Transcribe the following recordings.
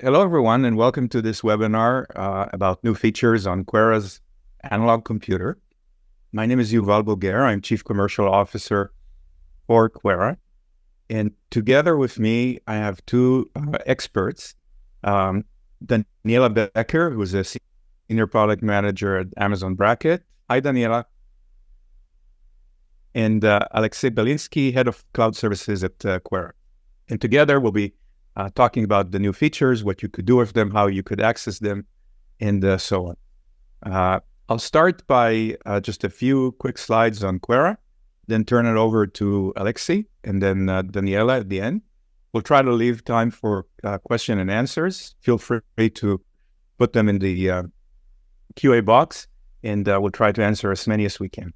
Hello, everyone, and welcome to this webinar about new features on QuEra's analog computer. My name is Yuval Boger. I'm Chief Commercial Officer for QuEra. And together with me, I have two experts, Daniela Becker, who is a Senior Product Manager at Amazon Bracket. Hi, Daniela. And Alexei Belinsky, Head of Cloud Services at QuEra. And together we'll be talking about the new features, what you could do with them, how you could access them, and so on. I'll start by just a few quick slides on QuEra, then turn it over to Alexei, and then Daniela at the end. We'll try to leave time for question and answers. Feel free to put them in the QA box, and we'll try to answer as many as we can.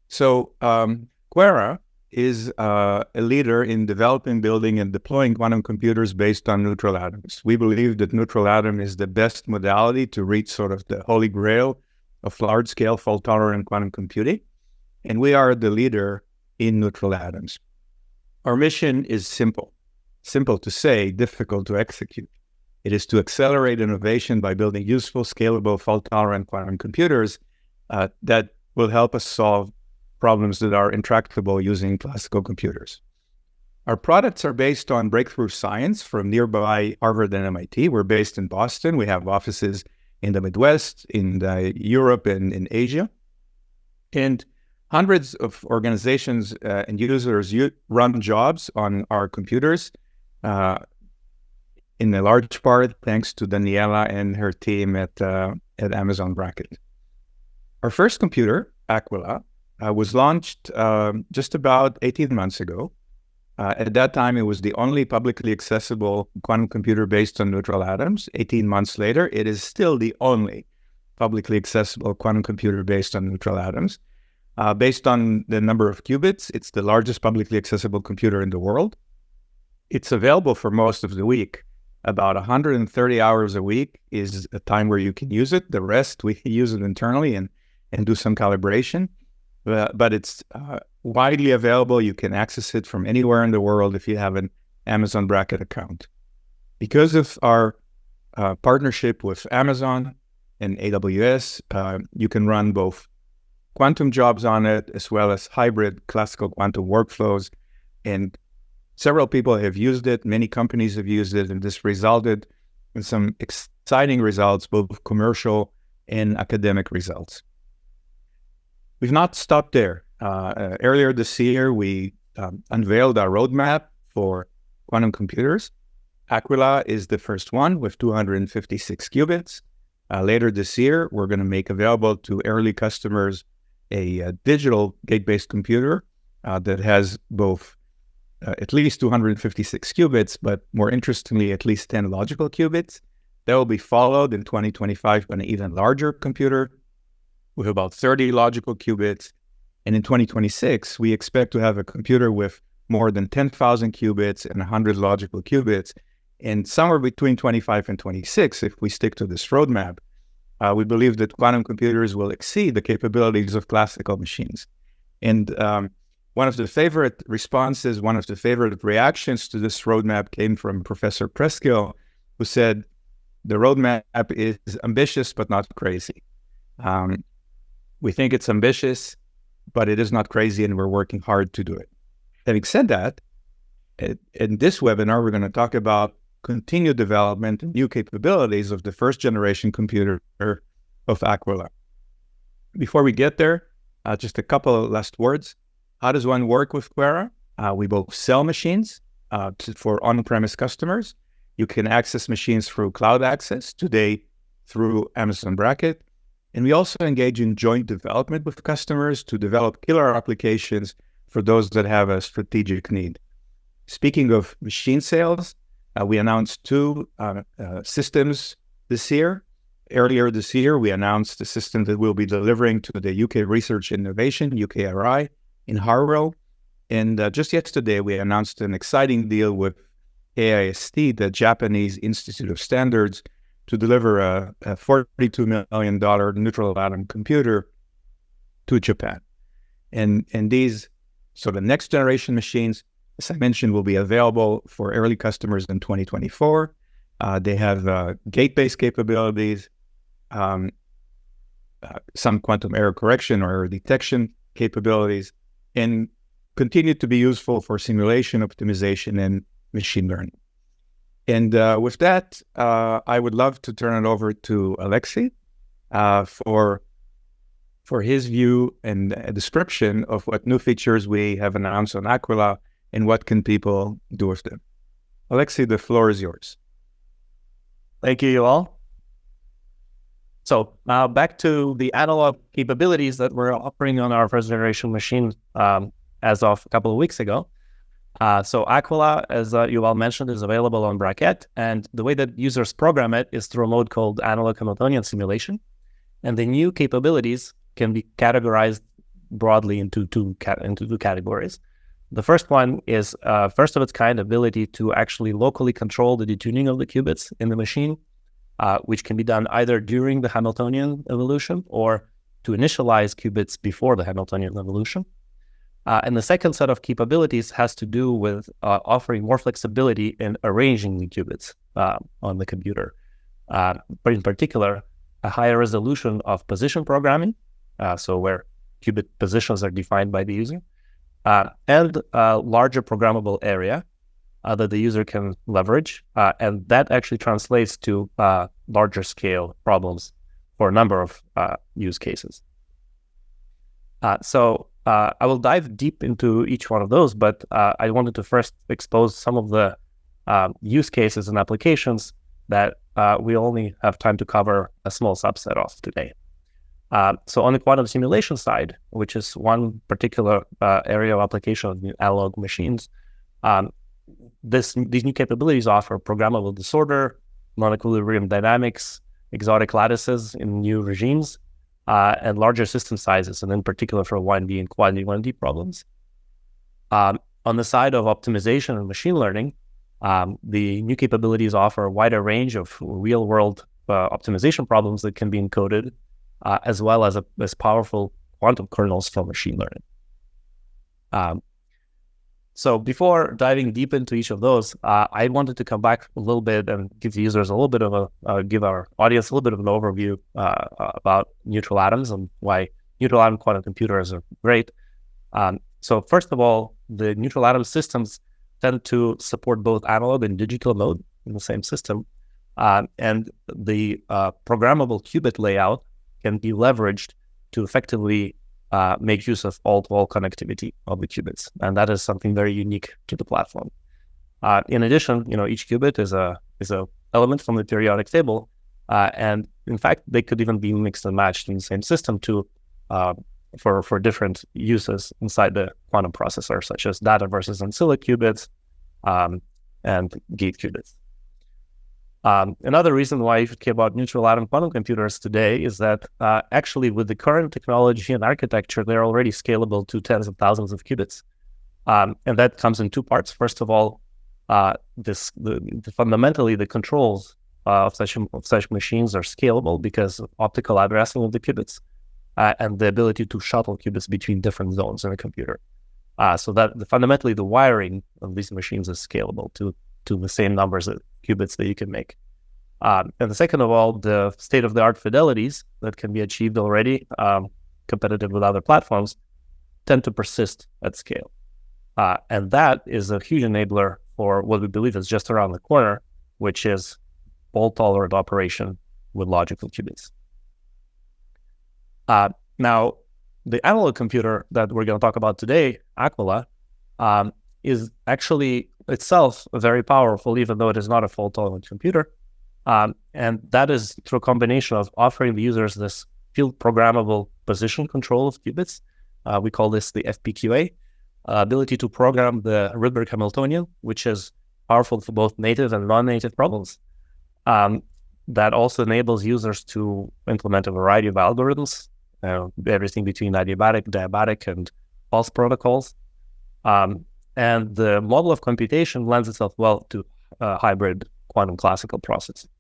So QuEra is a leader in developing, building, and deploying quantum computers based on neutral atoms. We believe that neutral atom is the best modality to reach sort of the holy grail of large-scale fault-tolerant quantum computing, and we are the leader in neutral atoms. Our mission is simple to say, difficult to execute. It is to accelerate innovation by building useful, scalable, fault-tolerant quantum computers that will help us solve problems that are intractable using classical computers. Our products are based on breakthrough science from nearby Harvard and MIT. We're based in Boston. We have offices in the Midwest, in Europe, and in Asia. And hundreds of organizations and users run jobs on our computers, in a large part thanks to Daniela and her team at Amazon Bracket. Our first computer, Aquila, was launched just about 18 months ago. At that time, it was the only publicly accessible quantum computer based on neutral atoms. 18 months later, it is still the only publicly accessible quantum computer based on neutral atoms. Based on the number of qubits, it's the largest publicly accessible computer in the world. It's available for most of the week. About 130 hours a week is a time where you can use it. The rest, we use it internally and do some calibration. But it's widely available. You can access it from anywhere in the world if you have an Amazon Bracket account. Because of our partnership with Amazon and AWS, you can run both quantum jobs on it as well as hybrid classical quantum workflows. And several people have used it. Many companies have used it, and this resulted in some exciting results, both commercial and academic results. We've not stopped there. Earlier this year, we unveiled our roadmap for quantum computers. Aquila is the first one with 256 qubits. Later this year, we're going to make available to early customers a digital gate-based computer that has both at least 256 qubits, but more interestingly, at least 10 logical qubits. That will be followed in 2025 by an even larger computer with about 30 logical qubits. And in 2026, we expect to have a computer with more than 10,000 qubits and 100 logical qubits. And somewhere between 25 and 26, if we stick to this roadmap, we believe that quantum computers will exceed the capabilities of classical machines. And one of the favorite responses, one of the favorite reactions to this roadmap came from Professor Preskill, who said, the roadmap is ambitious, but not crazy. We think it's ambitious, but it is not crazy, and we're working hard to do it. Having said that, in this webinar, we're going to talk about continued development and new capabilities of the first generation computer of Aquila. Before we get there, just a couple of last words. How does one work with QuEra? We both sell machines for on-premise customers. You can access machines through cloud access, today through Amazon Bracket. And we also engage in joint development with customers to develop killer applications for those that have a strategic need. Speaking of machine sales, we announced two systems this year. Earlier this year, we announced a system that we'll be delivering to the UK Research Innovation, QuEra, in Harrow. And just yesterday, we announced an exciting deal with AIST, the Japanese Institute of Standards, to deliver a $42 million neutral atom computer to Japan. And these sort of next generation machines as I mentioned, will be available for early customers in 2024. They have gate-based capabilities, some quantum error correction or error detection capabilities, and continue to be useful for simulation optimization and machine learning. And with that, I would love to turn it over to Alexei for his view and a description of what new features we have announced on Aquila and what can people do with them. Alexei, the floor is yours. Thank you, Yuval. So now back to the analog capabilities that we're offering on our first generation machine as of a couple of weeks ago. So Aquila, as Yuval mentioned, is available on Bracket, and the way that users program it is through a mode called analog Hamiltonian simulation. And the new capabilities can be categorized broadly into two categories. The first one is first of its kind ability to actually locally control the detuning of the qubits in the machine, which can be done either during the Hamiltonian evolution or to initialize qubits before the Hamiltonian evolution. And the second set of capabilities has to do with offering more flexibility in arranging the qubits on the computer. But in particular, a higher resolution of position programming, so where qubit positions are defined by the user, and a larger programmable area that the user can leverage. And that actually translates to larger scale problems for a number of use cases. So I will dive deep into each one of those, but I wanted to first expose some of the use cases and applications that we only have time to cover a small subset of today. So on the quantum simulation side, which is one particular area of application of analog machines, these new capabilities offer programmable disorder, non-equilibrium dynamics, exotic lattices in new regimes, and larger system sizes, and in particular for 1D and quasi-1D problems. On the side of optimization and machine learning, the new capabilities offer a wider range of real-world optimization problems that can be encoded, as well as powerful quantum kernels for machine learning. So before diving deep into each of those, I wanted to come back a little bit and give the users a little bit of give our audience a little bit of an overview about neutral atoms and why neutral atom quantum computers are great. So first of all, the neutral atom systems tend to support both analog and digital mode in the same system. And the programmable qubit layout can be leveraged to effectively make use of all-to-all connectivity of the qubits, and that is something very unique to the platform. In addition, each qubit is a element from the periodic table, and in fact, they could even be mixed and matched in the same system for different uses inside the quantum processor, such as data versus ancilla qubits and gate qubits. Another reason why you should care about neutral atom quantum computers today is that actually with the current technology and architecture, they're already scalable to tens of thousands of qubits. And that comes in two parts. First of all, fundamentally the controls of such machines are scalable because of optical addressing of the qubits and the ability to shuttle qubits between different zones in a computer. So that fundamentally the wiring of these machines is scalable to the same numbers of qubits that you can make. And the second of all, the state-of-the-art fidelities that can be achieved already, competitive with other platforms, tend to persist at scale. And that is a huge enabler for what we believe is just around the corner, which is fault-tolerant operation with logical qubits. Now, the analog computer that we're going to talk about today, Aquila, is actually itself very powerful, even though it is not a fault-tolerant computer. And that is through a combination of offering the users this field programmable position control of qubits. We call this the FPQA, ability to program the Rydberg Hamiltonian, which is powerful for both native and non-native problems. That also enables users to implement a variety of algorithms, everything between adiabatic, diabatic, and false protocols. And the model of computation lends itself well to hybrid quantum classical processing.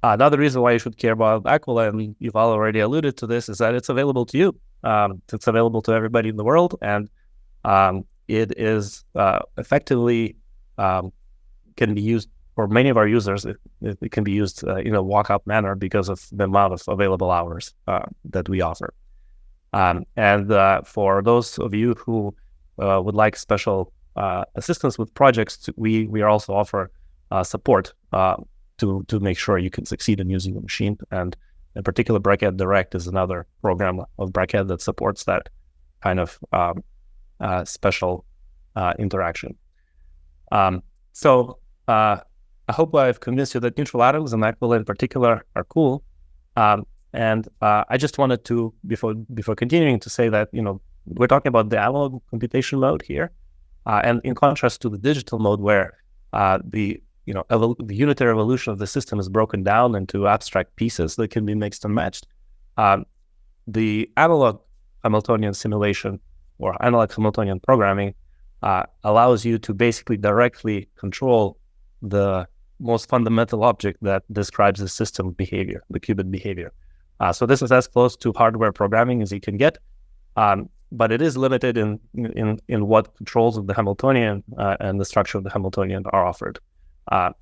Another reason why you should care about Aquila, and you've already alluded to this, is that it's available to you. It's available to everybody in the world, and it is effectively can be used for many of our users. It can be used in a walk-up manner because of the amount of available hours that we offer. And for those of you who would like special assistance with projects, we also offer support to make sure you can succeed in using the machine. And in particular, Bracket Direct is another program of Bracket that supports that kind of special interaction. So I hope I've convinced you that neutral atoms and Aquila in particular are cool. And I just wanted to, before continuing, to say that, we're talking about the analog computation mode here. And in contrast to the digital mode where the unitary evolution of the system is broken down into abstract pieces that can be mixed and matched, the analog Hamiltonian simulation or analog Hamiltonian programming allows you to basically directly control the most fundamental object that describes the system behavior, the qubit behavior. So this is as close to hardware programming as you can get, but it is limited in what controls of the Hamiltonian and the structure of the Hamiltonian are offered.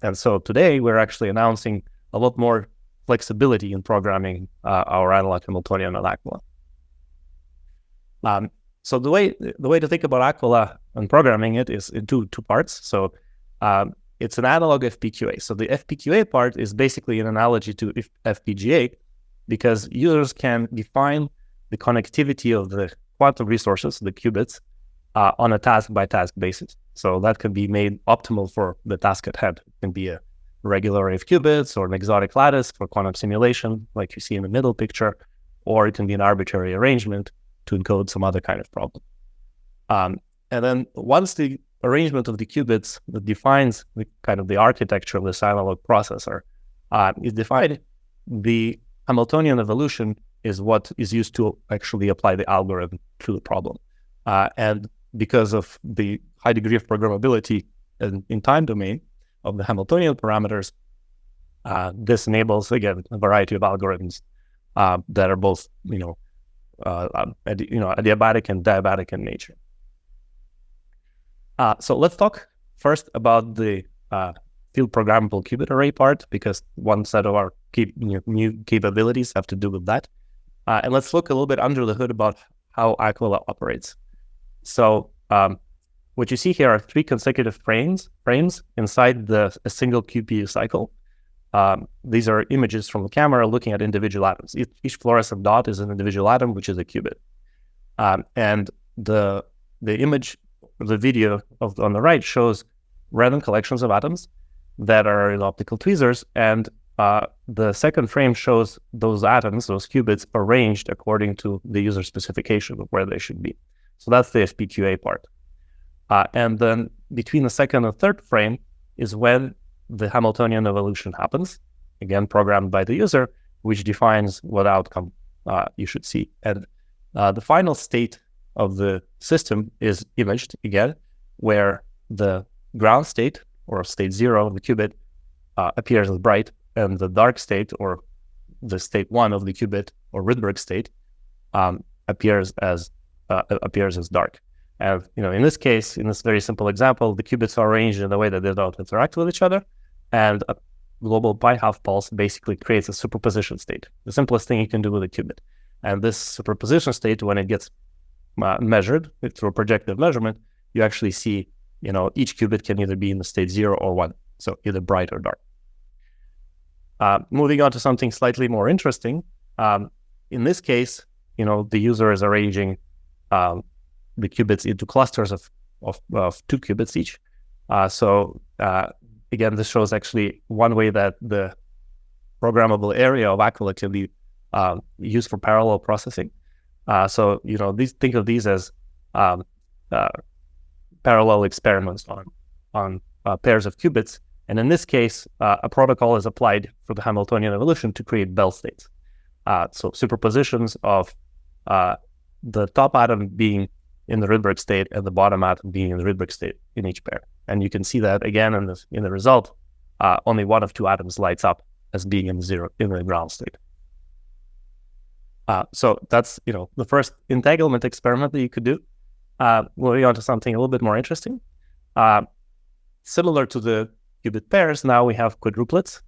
And so today we're actually announcing a lot more flexibility in programming our analog Hamiltonian on Aquila. So the way to think about Aquila and programming it is in two parts. So it's an analog FPQA. So the FPQA part is basically an analogy to FPGA, because users can define the connectivity of the quantum resources, the qubits, on a task-by-task basis. So that can be made optimal for the task at hand. It can be a regular array of qubits or an exotic lattice for quantum simulation, like you see in the middle picture, or it can be an arbitrary arrangement to encode some other kind of problem. And then once the arrangement of the qubits that defines the architecture of this analog processor is defined, the Hamiltonian evolution is what is used to actually apply the algorithm to the problem. And because of the high degree of programmability in time domain of the Hamiltonian parameters, this enables, again, a variety of algorithms that are both, adiabatic and diabatic in nature. So let's talk first about the field programmable qubit array part, because one set of our new capabilities have to do with that. And let's look a little bit under the hood about how Aquila operates. So what you see here are 3 consecutive frames inside a single QPU cycle. These are images from the camera looking at individual atoms. Each fluorescent dot is an individual atom, which is a qubit. And the image, the video on the right shows random collections of atoms that are in optical tweezers, and the second frame shows those atoms, those qubits, arranged according to the user specification of where they should be. So that's the FPQA part. And then between the second and third frame is when the Hamiltonian evolution happens, again programmed by the user, which defines what outcome you should see. And the final state of the system is imaged again, where the ground state, or state 0 of the qubit, appears as bright, and the dark state, or the state 1 of the qubit, or Rydberg state, appears as dark. And in this case, in this very simple example, the qubits are arranged in a way that they don't interact with each other, and a global pi-half pulse basically creates a superposition state, the simplest thing you can do with a qubit. And this superposition state, when it gets measured through a projective measurement, you actually see, each qubit can either be in the state 0 or 1, so either bright or dark. Moving on to something slightly more interesting, in this case, the user is arranging the qubits into clusters of 2 qubits each. So again, this shows actually one way that the programmable area of Aquila can be used for parallel processing. So think of these as parallel experiments on pairs of qubits. And in this case, a protocol is applied for the Hamiltonian evolution to create Bell states. So superpositions of the top atom being in the Rydberg state and the bottom atom being in the Rydberg state in each pair. And you can see that again in the result, only one of 2 atoms lights up as being in the ground state. So that's the first entanglement experiment that you could do. moving on to something a little bit more interesting. Similar to the qubit pairs, now we have quadruplets,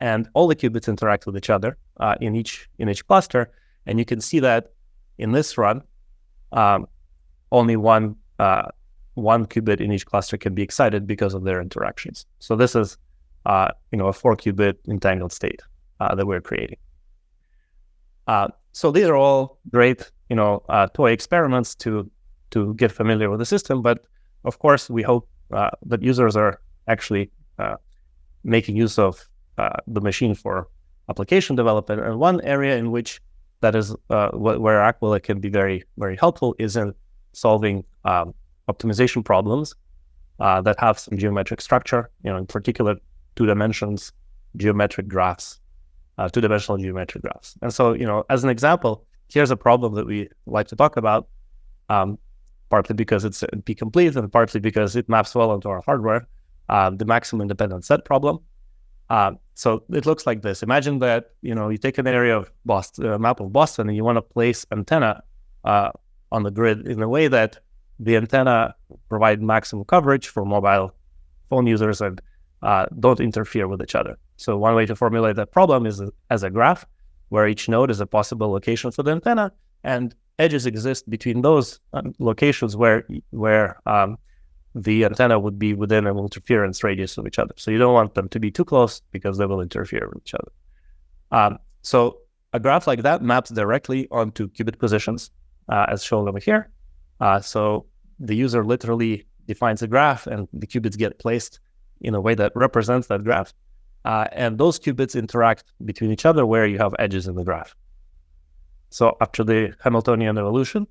and all the qubits interact with each other in each cluster. And you can see that in this run, only one qubit in each cluster can be excited because of their interactions. So this is a 4-qubit entangled state that we're creating. So these are all great toy experiments to get familiar with the system, but of course we hope that users are actually making use of the machine for application development. And one area in which that is where Aquila can be very, very helpful is in solving optimization problems that have some geometric structure, in particular 2 dimensions, geometric graphs, 2-dimensional geometric graphs. And so, as an example, here's a problem that we like to talk about, partly because it's B-complete and partly because it maps well onto our hardware, the maximum independent set problem. So it looks like this. Imagine that, you take an area of Boston, a map of Boston, and you want to place antenna on the grid in a way that the antenna provide maximum coverage for mobile phone users and don't interfere with each other. So one way to formulate that problem is as a graph, where each node is a possible location for the antenna, and edges exist between those locations where the antenna would be within an interference radius of each other. So you don't want them to be too close because they will interfere with each other. So a graph like that maps directly onto qubit positions, as shown over here. So the user literally defines a graph, and the qubits get placed in a way that represents that graph. And those qubits interact between each other where you have edges in the graph. So after the Hamiltonian evolution,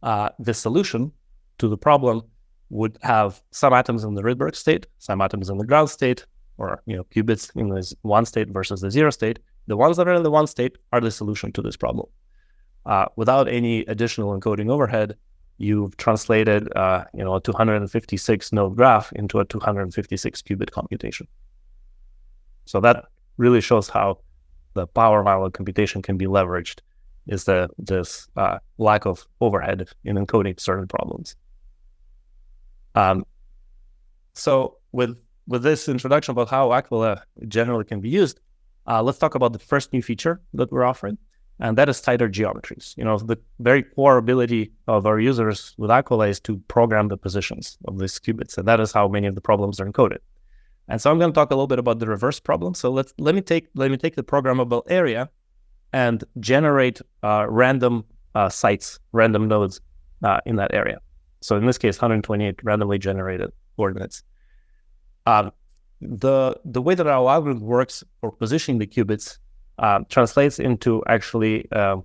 the solution to the problem would have some atoms in the Rydberg state, some atoms in the ground state, or qubits in this 1 state versus the 0 state. The ones that are in the 1 state are the solution to this problem. Without any additional encoding overhead, you've translated a 256 node graph into a 256 qubit computation. So that really shows how the power of analog computation can be leveraged, is this lack of overhead in encoding certain problems. So with this introduction about how Aquila generally can be used, let's talk about the first new feature that we're offering, and that is tighter geometries. The very core ability of our users with Aquila is to program the positions of these qubits, and that is how many of the problems are encoded. And so I'm going to talk a little bit about the reverse problem. So let me take the programmable area and generate random sites, random nodes in that area. So in this case, 128 randomly generated coordinates. The way that our algorithm works for positioning the qubits translates into actually, and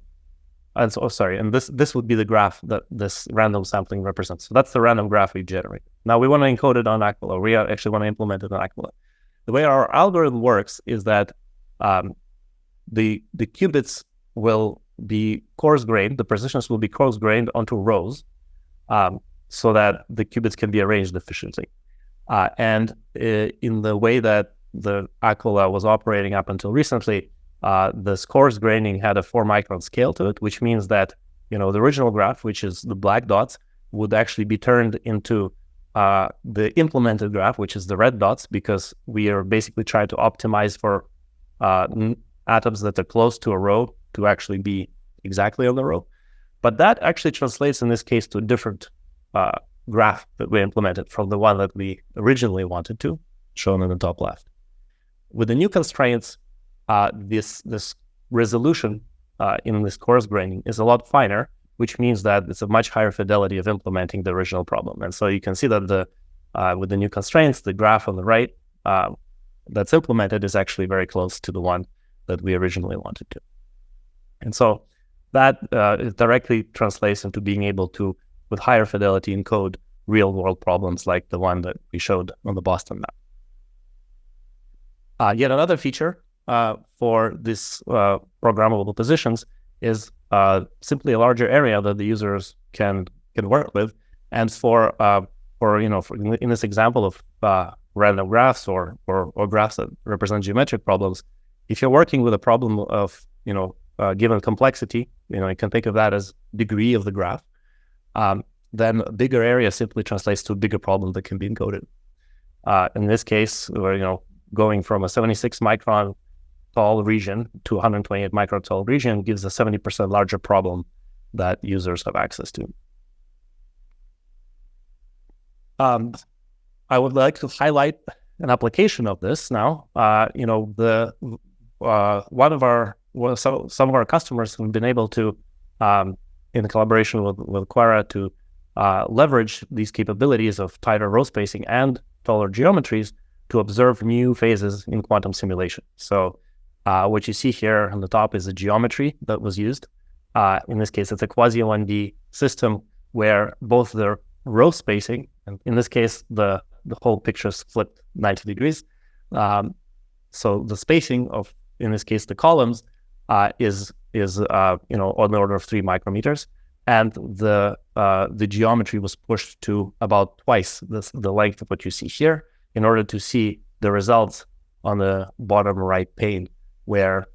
this would be the graph that this random sampling represents. So that's the random graph we generate. Now we want to encode it on Aquila. We actually want to implement it on Aquila. The way our algorithm works is that the qubits will be coarse-grained, the positions will be coarse-grained onto rows, so that the qubits can be arranged efficiently. And in the way that the Aquila was operating up until recently, this coarse graining had a 4-micron scale to it, which means that the original graph, which is the black dots, would actually be turned into the implemented graph, which is the red dots, because we are basically trying to optimize for atoms that are close to a row to actually be exactly on the row. But that actually translates in this case to a different graph that we implemented from the one that we originally wanted to, shown in the top left. With the new constraints, this resolution in this coarse graining is a lot finer, which means that it's a much higher fidelity of implementing the original problem. And so you can see that with the new constraints, the graph on the right that's implemented is actually very close to the one that we originally wanted to. And so that directly translates into being able to, with higher fidelity, encode real-world problems like the one that we showed on the Boston map. Yet another feature for this programmable positions is simply a larger area that the users can work with. And for in this example of random graphs or graphs that represent geometric problems, if you're working with a problem of given complexity, you can think of that as degree of the graph. then a bigger area simply translates to a bigger problem that can be encoded. In this case, we're going from a 76 micron tall region to 128 micron tall region gives a 70% larger problem that users have access to. I would like to highlight an application of this now. Some of our customers have been able to, in collaboration with QuEra, to leverage these capabilities of tighter row spacing and taller geometries to observe new phases in quantum simulation. So what you see here on the top is a geometry that was used. In this case, it's a quasi-1D system where both the row spacing, and in this case, the whole picture is flipped 90 degrees. So the spacing of, in this case, the columns is on the order of 3 micrometers, and the geometry was pushed to about twice the length of what you see here in order to see the results on the bottom right pane, where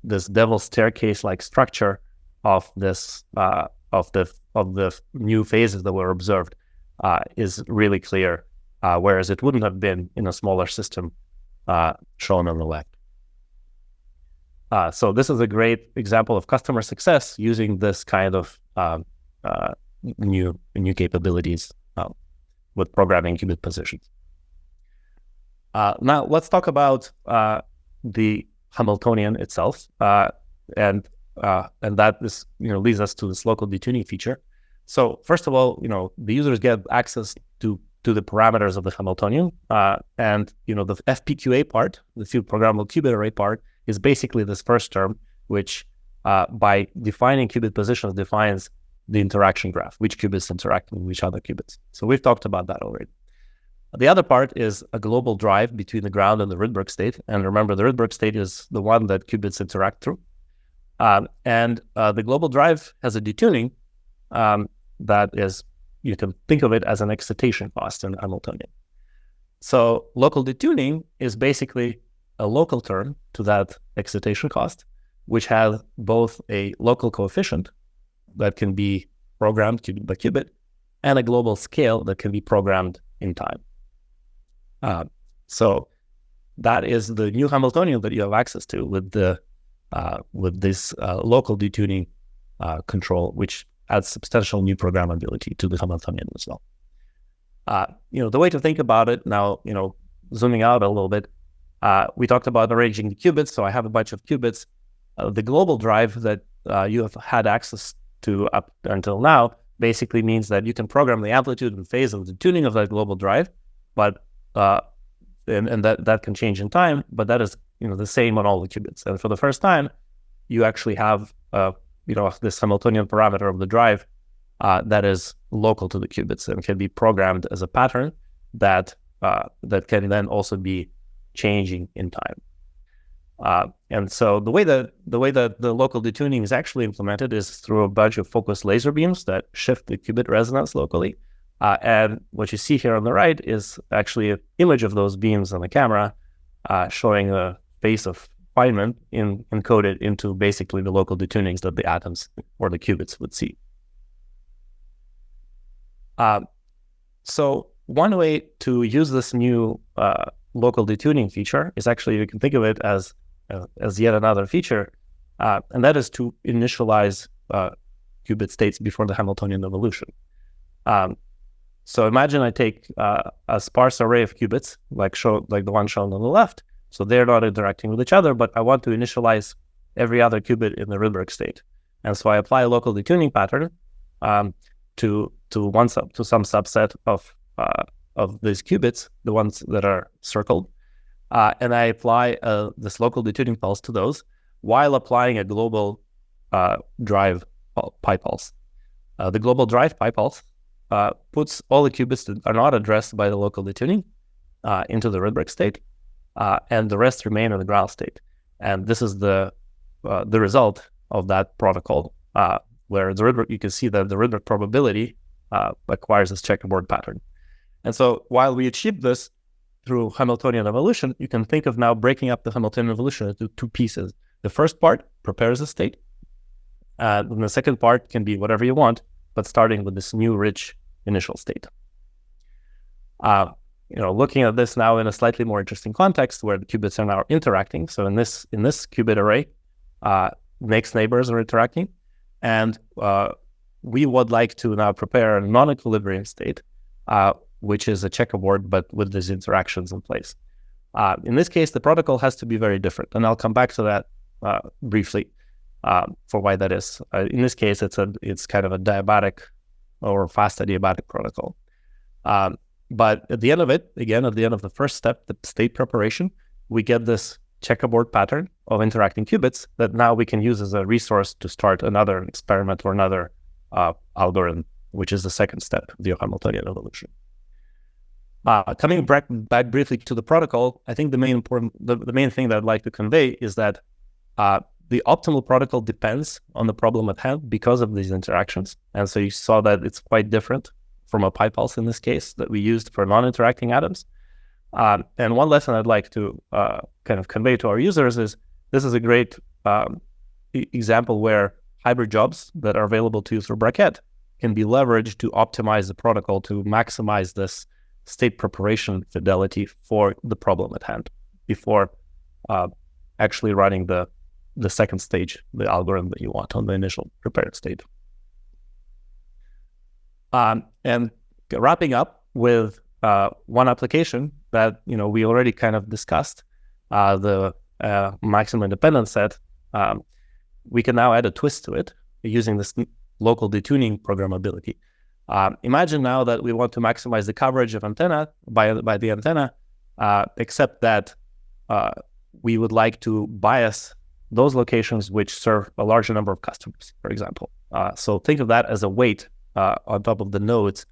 this devil's staircase-like structure of this of the new phases that were observed is really clear, whereas it wouldn't have been in a smaller system shown on the left. So this is a great example of customer success using this kind of new capabilities with programming qubit positions. Now let's talk about the Hamiltonian itself, and that is leads us to this local detuning feature. So first of all, the users get access to the parameters of the Hamiltonian, and the FPQA part, the field programmable qubit array part, is basically this first term, which by defining qubit positions defines the interaction graph, which qubits interact with which other qubits. So we've talked about that already. The other part is a global drive between the ground and the Rydberg state. And remember, the Rydberg state is the one that qubits interact through. And the global drive has a detuning that is, you can think of it as an excitation cost in Hamiltonian. So local detuning is basically a local term to that excitation cost, which has both a local coefficient that can be programmed qubit by qubit and a global scale that can be programmed in time. So that is the new Hamiltonian that you have access to with this local detuning control, which adds substantial new programmability to the Hamiltonian as well. The way to think about it now, zooming out a little bit, we talked about arranging the qubits. So I have a bunch of qubits. The global drive that you have had access to up until now basically means that you can program the amplitude and phase of the tuning of that global drive, but and that can change in time, but that is the same on all the qubits. And for the first time, you actually have this Hamiltonian parameter of the drive that is local to the qubits and can be programmed as a pattern that can then also be changing in time. And so the way that the local detuning is actually implemented is through a bunch of focused laser beams that shift the qubit resonance locally. And what you see here on the right is actually an image of those beams on the camera showing a phase of Feynman encoded into basically the local detunings that the atoms or the qubits would see. So one way to use this new local detuning feature is actually, you can think of it as yet another feature, and that is to initialize qubit states before the Hamiltonian evolution. So imagine I take a sparse array of qubits, like the one shown on the left. So they're not interacting with each other, but I want to initialize every other qubit in the Rydberg state. And so I apply a local detuning pattern to some subset of these qubits, the ones that are circled, and I apply this local detuning pulse to those while applying a global drive pi pulse. The global drive pi pulse puts all the qubits that are not addressed by the local detuning into the Rydberg state, and the rest remain in the ground state. And this is the result of that protocol, where you can see that the Rydberg probability acquires this checkerboard pattern. And so while we achieve this through Hamiltonian evolution, you can think of now breaking up the Hamiltonian evolution into two pieces. The first part prepares the state, and the second part can be whatever you want. but starting with this new rich initial state. Looking at this now in a slightly more interesting context where the qubits are now interacting. So in this qubit array, next neighbors are interacting, and we would like to now prepare a non-equilibrium state, which is a checkerboard, but with these interactions in place. In this case, the protocol has to be very different, and I'll come back to that briefly for why that is. In this case, it's kind of a diabatic or fast adiabatic protocol. But at the end of it, again, at the end of the first step, the state preparation, we get this checkerboard pattern of interacting qubits that now we can use as a resource to start another experiment or another algorithm, which is the second step of the Hamiltonian evolution. Coming back briefly to the protocol, I think the main thing that I'd like to convey is that the optimal protocol depends on the problem at hand because of these interactions. And so you saw that it's quite different from a pi pulse in this case that we used for non-interacting atoms. And one lesson I'd like to kind of convey to our users is this is a great example where hybrid jobs that are available to you through Bracket can be leveraged to optimize the protocol to maximize this state preparation fidelity for the problem at hand before actually running the second stage, the algorithm that you want on the initial prepared state. And wrapping up with one application that we already kind of discussed, the maximum independence set. We can now add a twist to it using this local detuning programmability. Imagine now that we want to maximize the coverage of antenna by the antenna, except that we would like to bias those locations which serve a larger number of customers, for example. So think of that as a weight on top of the nodes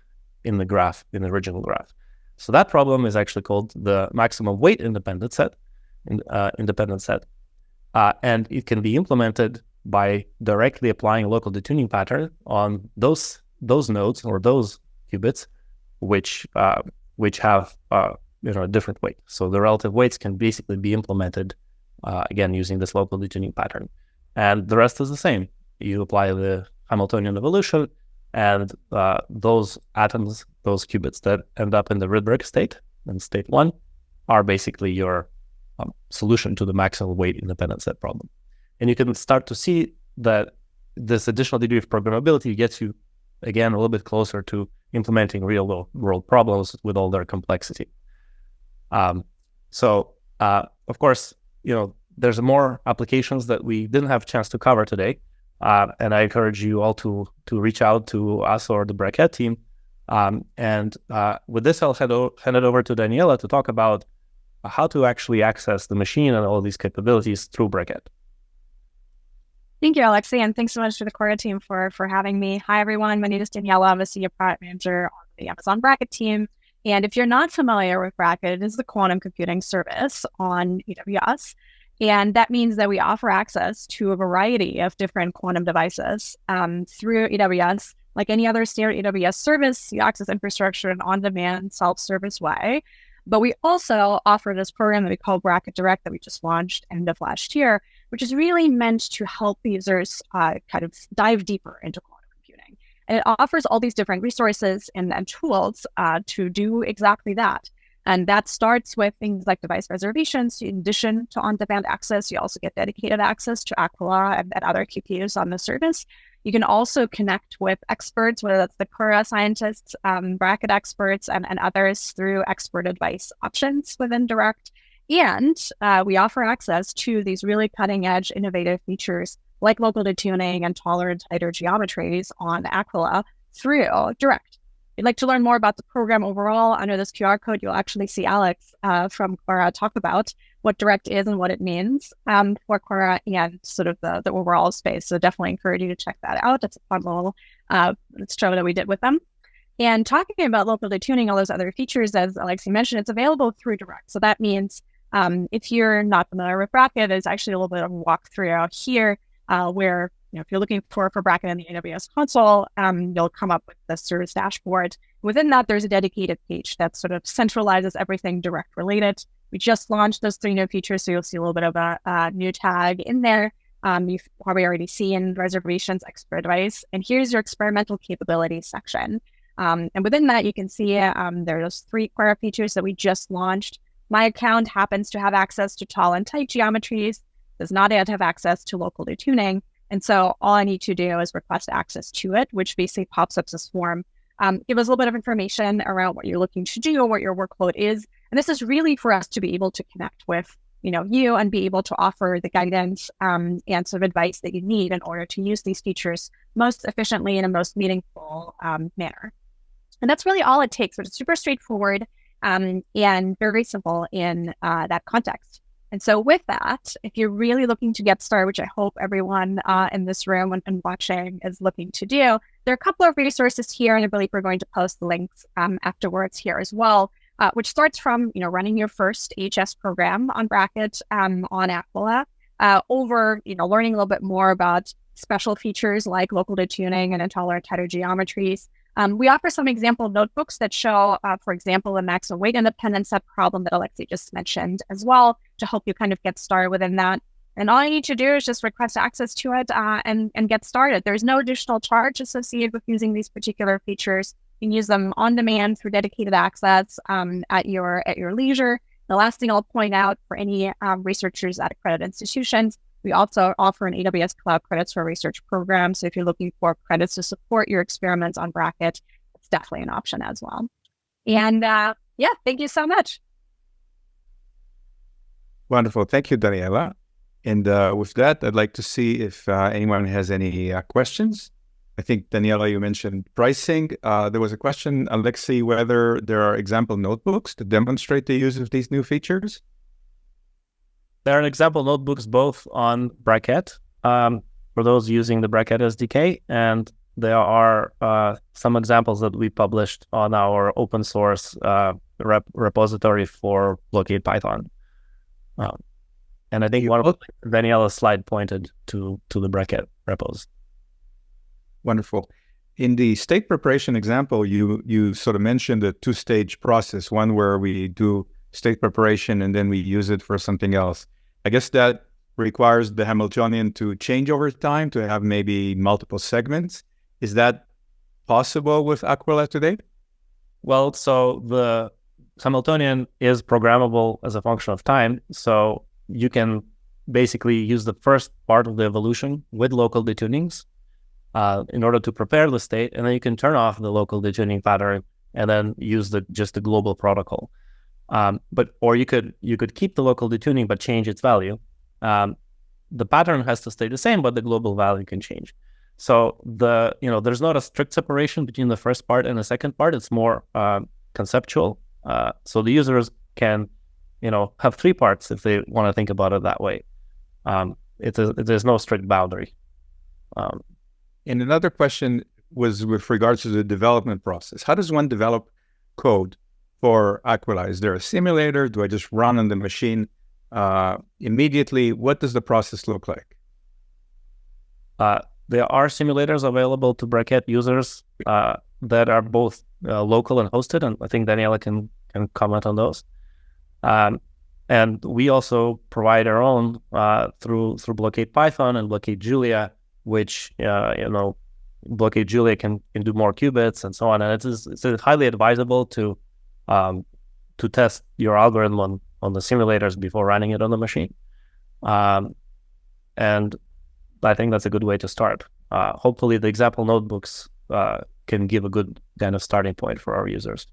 in the graph, in the original graph. So that problem is actually called the maximum weight independent set, and it can be implemented by directly applying a local detuning pattern on those nodes or those qubits which have a different weight. So the relative weights can basically be implemented again using this local detuning pattern, and the rest is the same. You apply the Hamiltonian evolution, and those atoms, those qubits that end up in the Rydberg state, in state 1, are basically your solution to the maximum weight independent set problem. And you can start to see that this additional degree of programmability gets you, again, a little bit closer to implementing real world problems with all their complexity. So, of course, there's more applications that we didn't have a chance to cover today. And I encourage you all to reach out to us or the Bracket team. And with this, I'll hand it over to Daniela to talk about how to actually access the machine and all these capabilities through Bracket. Thank you, Alexei, and thanks so much to the QuEra team for having me. Hi, everyone. My name is Daniela. I'm a senior product manager on the Amazon Bracket team. And if you're not familiar with Bracket, it is the quantum computing service on AWS. And that means that we offer access to a variety of different quantum devices through AWS. Like any other standard AWS service, you access infrastructure in an on-demand, self-service way. But we also offer this program that we call Bracket Direct that we just launched end of last year, which is really meant to help users kind of dive deeper into quantum computing. And it offers all these different resources and tools to do exactly that. And that starts with things like device reservations. In addition to on-demand access, you also get dedicated access to Aquila and other QPUs on the service. You can also connect with experts, whether that's the QuEra scientists, Bracket experts, and others through expert advice options within Direct. And we offer access to these really cutting-edge innovative features like local detuning and taller and tighter geometries on Aquila through Direct. If you'd like to learn more about the program overall, under this QR code, you'll actually see Alex from QuEra talk about what Direct is and what it means for QuEra and sort of the overall space. So definitely encourage you to check that out. It's a fun little show that we did with them. And talking about local detuning, all those other features, as Alexei mentioned, it's available through Direct. So that means if you're not familiar with Bracket, there's actually a little bit of a walkthrough out here where if you're looking for Bracket in the AWS console, you'll come up with the service dashboard. Within that, there's a dedicated page that sort of centralizes everything Direct related. We just launched those 3 new features, so you'll see a little bit of a new tag in there. You've probably already seen reservations, expert advice, and here's your experimental capabilities section. And within that, you can see there are those 3 QuEra features that we just launched. My account happens to have access to tall and tight geometries, does not yet have access to local detuning. And so all I need to do is request access to it, which basically pops up this form. Give us a little bit of information around what you're looking to do, what your workload is. And this is really for us to be able to connect with you and be able to offer the guidance and sort of advice that you need in order to use these features most efficiently in a most meaningful manner. And that's really all it takes. So it's super straightforward and very simple in that context. And so with that, if you're really looking to get started, which I hope everyone in this room and watching is looking to do, there are a couple of resources here, and I believe we're going to post the links afterwards here as well, which starts from running your first HS program on Bracket on Aquila, over learning a little bit more about special features like local detuning and intolerant heterogeometries. We offer some example notebooks that show, for example, the maximum weight independence set problem that Alexei just mentioned as well, to help you kind of get started within that. And all you need to do is just request access to it and get started. There's no additional charge associated with using these particular features. You can use them on demand through dedicated access at your leisure. The last thing I'll point out for any researchers at accredited institutions, we also offer an AWS Cloud Credits for Research program. So if you're looking for credits to support your experiments on Bracket, it's definitely an option as well. And thank you so much. Wonderful. Thank you, Daniela. And with that, I'd like to see if anyone has any questions. I think, Daniela, you mentioned pricing. There was a question, Alexei, whether there are example notebooks to demonstrate the use of these new features. There are example notebooks both on Bracket for those using the Bracket SDK, and there are some examples that we published on our open source repository for Blockade Python. And I think one of Daniela's slide pointed to the Bracket repos. Wonderful. In the state preparation example, you sort of mentioned a 2-stage process, one where we do state preparation and then we use it for something else. I guess that requires the Hamiltonian to change over time, to have maybe multiple segments. Is that possible with Aquila today? Well, so the Hamiltonian is programmable as a function of time. So you can basically use the first part of the evolution with local detunings in order to prepare the state, and then you can turn off the local detuning pattern and then use just the global protocol. Or you could keep the local detuning but change its value. The pattern has to stay the same, but the global value can change. So there's not a strict separation between the first part and the second part. It's more conceptual. So the users can have 3 parts if they want to think about it that way. There's no strict boundary. And another question was with regards to the development process. How does one develop code for Aquila? Is there a simulator? Do I just run on the machine immediately? What does the process look like? There are simulators available to Bracket users that are both local and hosted, and I think Daniela can comment on those. And we also provide our own through Blockade Python and Blockade Julia, which Blockade Julia can do more qubits and so on. And it's highly advisable to test your algorithm on the simulators before running it on the machine. And I think that's a good way to start. Hopefully the example notebooks can give a good kind of starting point for our users.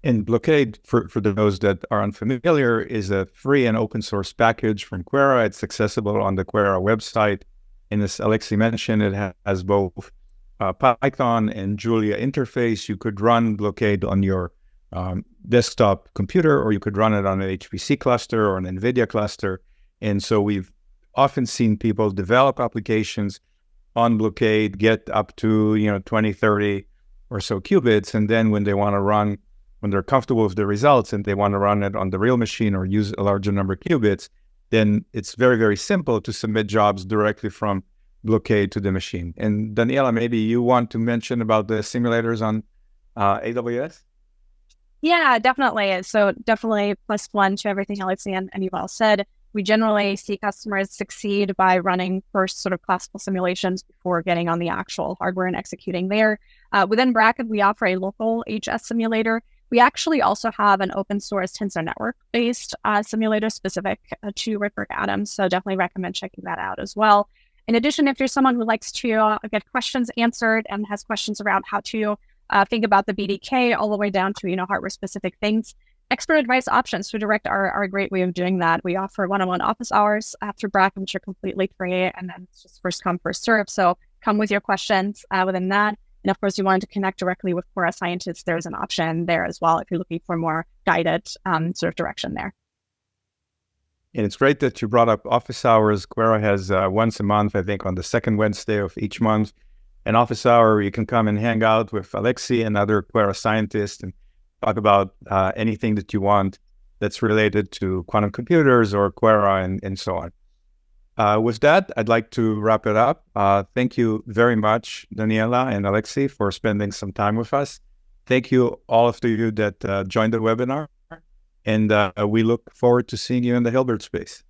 And Blockade, for those that are unfamiliar, is a free and open source package from QuEra. It's accessible on the QuEra website. And as Alexei mentioned, it has both Python and Julia interface. You could run Blockade on your desktop computer, or you could run it on an HPC cluster or an NVIDIA cluster. And so we've often seen people develop applications on Blockade, get up to 20, 30 or so qubits, and then when they're comfortable with the results and they want to run it on the real machine or use a larger number of qubits, then it's very, very simple to submit jobs directly from Blockade to the machine. And Daniela, maybe you want to mention about the simulators on AWS? Yeah, definitely. So definitely +1 to everything Alexei and you've all said. We generally see customers succeed by running first sort of classical simulations before getting on the actual hardware and executing there. Within Bracket, we offer a local HS simulator. We actually also have an open source tensor network based simulator specific to Rydberg atoms. So definitely recommend checking that out as well. In addition, if you're someone who likes to get questions answered and has questions around how to think about the BDK all the way down to, hardware specific things, expert advice options through Direct are a great way of doing that. We offer one-on-one office hours through Bracket, which are completely free, and then it's just first come, first serve. So come with your questions within that. And of course, you wanted to connect directly with QuEra's scientists. There's an option there as well if you're looking for more guided sort of direction there. And it's great that you brought up office hours. QuEra has once a month, I think on the second Wednesday of each month, an office hour where you can come and hang out with Alexei and other QuEra scientists and talk about anything that you want that's related to quantum computers or QuEra and so on. With that, I'd like to wrap it up. Thank you very much, Daniela and Alexei, for spending some time with us. Thank you, all of you that joined the webinar. And we look forward to seeing you in the Hilbert space.